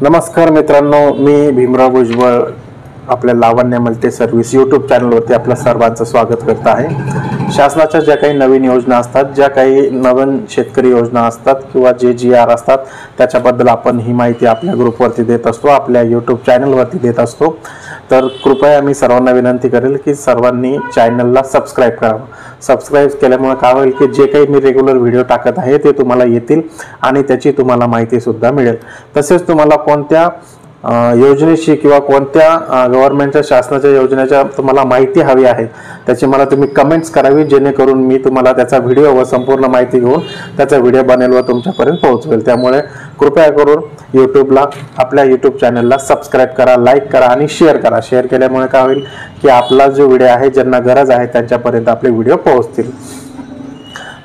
नमस्कार मित्रांनो, मी भीमराव भुजबळ आपल्या लावण्य मल्टी सर्व्हिस यूट्यूब चॅनलवरती आपल्या सर्वांचं स्वागत करत आहे। शासनाच्या ज्या काही नवीन योजना असतात, ज्या काही नवीन शेतकरी योजना असतात किंवा जे GR असतात, त्याच्याबद्दल आपण ही माहिती आपल्या ग्रुपवरती देत असतो, आपल्या यूट्यूब चॅनलवरती देत असतो। तर कृपया मी सर्वांना विनंती करेल की सर्वांनी चॅनलला सबस्क्राइब करावं। सबस्क्राइब केल्यामुळे काय होईल की जे काही मी रेग्युलर व्हिडिओ टाकत आहे ते तुम्हाला येतील आणि त्याची तुम्हाला माहिती सुद्धा मिळेल। तसेच तुम्हाला कोणत्या योजनेची किंवा कोणत्या गव्हर्नमेंटच्या शासनाच्या योजनेच्या तुम्हाला माहिती हवी आहे त्याची मला तुम्ही कमेंट्स करावी, जेणेकरून मी तुम्हाला त्याचा व्हिडिओ व संपूर्ण माहिती घेऊन त्याचा व्हिडिओ बनवेल व तुमच्यापर्यंत पोहोचवेल। त्यामुळे कृपया करून यूट्यूबला आपल्या यूट्यूब चॅनलला सबस्क्राइब करा, लाईक करा आणि शेअर करा। शेअर केल्यामुळे काय होईल की आपला जो व्हिडिओ आहे, ज्यांना गरज आहे त्यांच्यापर्यंत आपले व्हिडिओ पोहोचतील।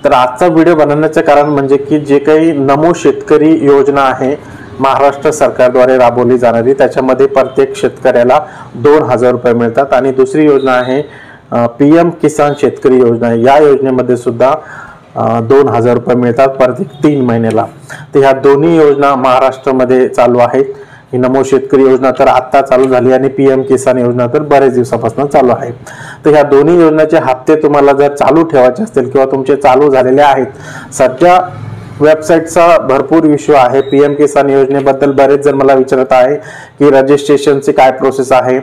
तर आजचा व्हिडिओ बनवण्याचे कारण म्हणजे की जे काही नमो शेतकरी योजना आहे महाराष्ट्र सरकारद्वारे राबवली जाणारी, त्याच्यामध्ये प्रत्येक शेतकऱ्याला 2000 रुपये मिळतात। आणि दुसरी योजना आहे PM किसान शेतकरी योजना, या योजनेमध्ये सुद्धा 2000 रुपये मिळतात प्रत्येक 3 महिन्याला। तर ह्या दोन्ही योजना महाराष्ट्रामध्ये चालू आहेत। ही नमो शेतकरी योजना तर आता चालू झाली आणि PM किसान योजना तर बरेच दिवसापासून चालू आहे। तर ह्या दोन्ही योजनेचे हप्ते तुम्हाला जर चालू ठेवायचे असतील किंवा तुमचे चालू झालेले आहेत, सध्या वेबसाईटचा भरपूर इश्यू आहे। PM किसान योजनेबद्दल बरेच जण मला विचारत आहे की रजिस्ट्रेशनची काय प्रोसेस आहे,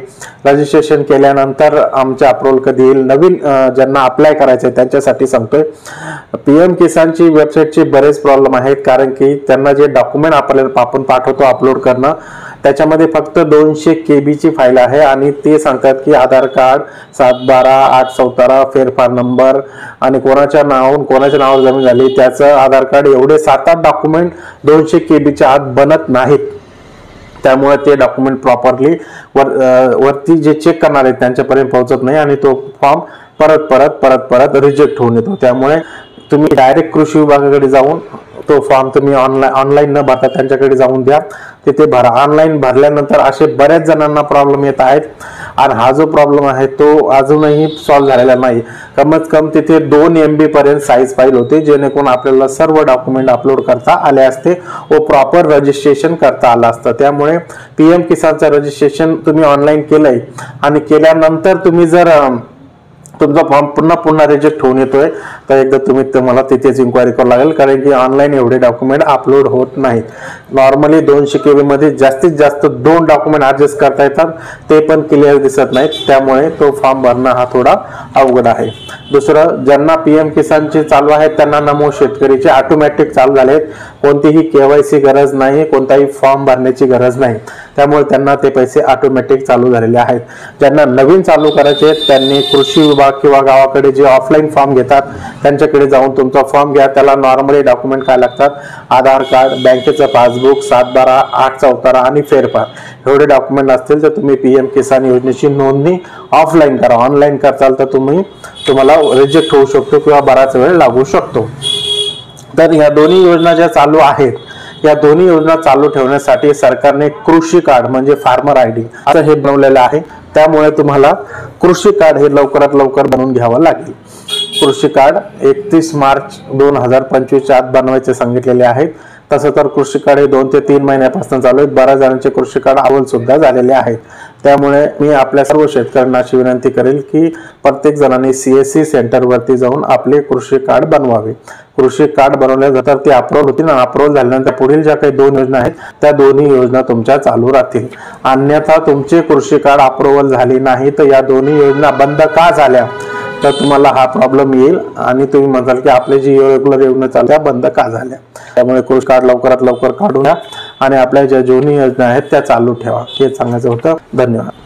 रजिस्ट्रेशन केल्यानंतर आमचे अप्रूव्हल कधी येईल। नवीन ज्यांना अप्लाय करायचे त्यांच्यासाठी सांगतोय, PM किसानची वेबसाईटचे बरेच प्रॉब्लेम आहेत, कारण की त्यांना जे डॉक्युमेंट आपण पाठवतो अपलोड करणं, त्याच्यामध्ये फक्त 200 KB ची फाईल आहे आणि ते सांगतात की आधार कार्ड 712-817 फेरफार नंबर आणि कोणाच्या नावावर जमीन झाली त्याचं आधार कार्ड, एवढे 7-8 डॉक्युमेंट 200 KB च्या आत बनत नाहीत। त्यामुळे ते डॉक्युमेंट प्रॉपरली वरती जे चेक करणार आहेत त्यांच्यापर्यंत पोहोचत नाही आणि तो फॉर्म परत रिजेक्ट होऊन येतो। त्यामुळे तुम्ही डायरेक्ट कृषी विभागाकडे जाऊन तो फॉर्म तुम्ही ऑनलाईन न भरता त्यांच्याकडे जाऊन द्या, तिथे भरा। ऑनलाईन भरल्यानंतर असे बऱ्याच जणांना प्रॉब्लेम येत आहेत आणि हा जो प्रॉब्लेम आहे तो अजूनही सॉल्व्ह झालेला नाही। कमीत कम तिथे 2 MB पर्यंत साईज फाईल होते, जेणेकरून आपल्याला सर्व डॉक्युमेंट अपलोड करता आले असते व प्रॉपर रजिस्ट्रेशन करता आलं असतं। त्यामुळे PM किसानचं रजिस्ट्रेशन तुम्ही ऑनलाईन केलंय आणि केल्यानंतर तुम्ही जर तुमचा फॉर्म पुन्हा रिजेक्ट होऊन येतोय तर एकदा तुम्हाला तिथेच इन्क्वायरी करावं लागेल, कारण की ऑनलाईन एवढे डॉक्युमेंट अपलोड होत नाहीत। नॉर्मली 200 KB मध्ये जास्तीत जास्त 2 डॉक्युमेंट ऍडजस्ट करता येतात, ते पण क्लिअर दिसत नाहीत। त्यामुळे तो फॉर्म भरणं हा थोडा अवघड आहे। दुसरं, ज्यांना PM किसानचे चालू आहेत त्यांना नमो शेतकरीचे ऑटोमॅटिक चालू झालेत, कोणतीही KYC गरज नाही, कोणताही फॉर्म भरण्याची गरज नाही, त्यामुळे त्यांना ते पैसे ऑटोमॅटिक चालू झालेले आहेत। ज्यांना नवीन चालू करायचे त्यांनी कृषी विभाग किंवा गावाकडे जे ऑफलाईन फॉर्म घेतात त्यांच्याकडे जाऊन तुमचा फॉर्म घ्या। त्याला नॉर्मली डॉक्युमेंट काय लागतात, आधार कार्ड, बँकेचं पासबुक, 712-814 आणि फेरफार, एवढे डॉक्युमेंट असतील तर तुम्ही PM किसान योजनेची नोंदणी ऑफलाईन करा। ऑनलाईन करताल तर तुम्हाला रिजेक्ट होऊ शकतो किंवा बराच वेळ लागू शकतो। तर ह्या दोन्ही योजना ज्या चालू आहेत, या दोन्ही योजना चालू ठेवण्यासाठी सरकारने कृषी कार्ड म्हणजे फार्मर ID असं हे बनवलेलं आहे। त्यामुळे तुम्हाला कृषी कार्ड हे लवकरात लवकर बनवून घ्यावं लागेल। कृषी कार्ड 31 मार्च 2025 आत बनवायचे सांगितलेले आहेत। तसं तर कृषी कार्ड हे 2 ते 3 महिन्यापासून चालू आहेत। बऱ्याच जणांचे कृषी कार्ड अव्वल सुद्धा झालेले आहेत। त्यामुळे मी आपल्या सर्व शेतकऱ्यांना अशी विनंती करेल की प्रत्येक जणांनी CSC सेंटरवरती जाऊन आपले कृषी कार्ड बनवावे। कृषी कार्ड बनवल्यानंतर ते अप्रूव्ह होतील आणि अप्रूव्ह झाल्यानंतर पुढील ज्या काही 2 योजना आहेत त्या दोन्ही योजना तुमच्या चालू राहतील। अन्यथा तुमचे कृषी कार्ड अप्रूव्हल झाली नाही तर या दोन्ही योजना बंद का झाल्या तर तुम्हाला हा प्रॉब्लेम येईल आणि तुम्ही म्हणाल की आपले जी रेग्युलर योजना चालू त्या बंद का झाल्या। त्यामुळे कृषी कार्ड लवकरात लवकर काढून घ्या आणि आपल्या ज्या दोन्ही योजना आहेत त्या चालू ठेवा, हे सांगायचं होतं। धन्यवाद।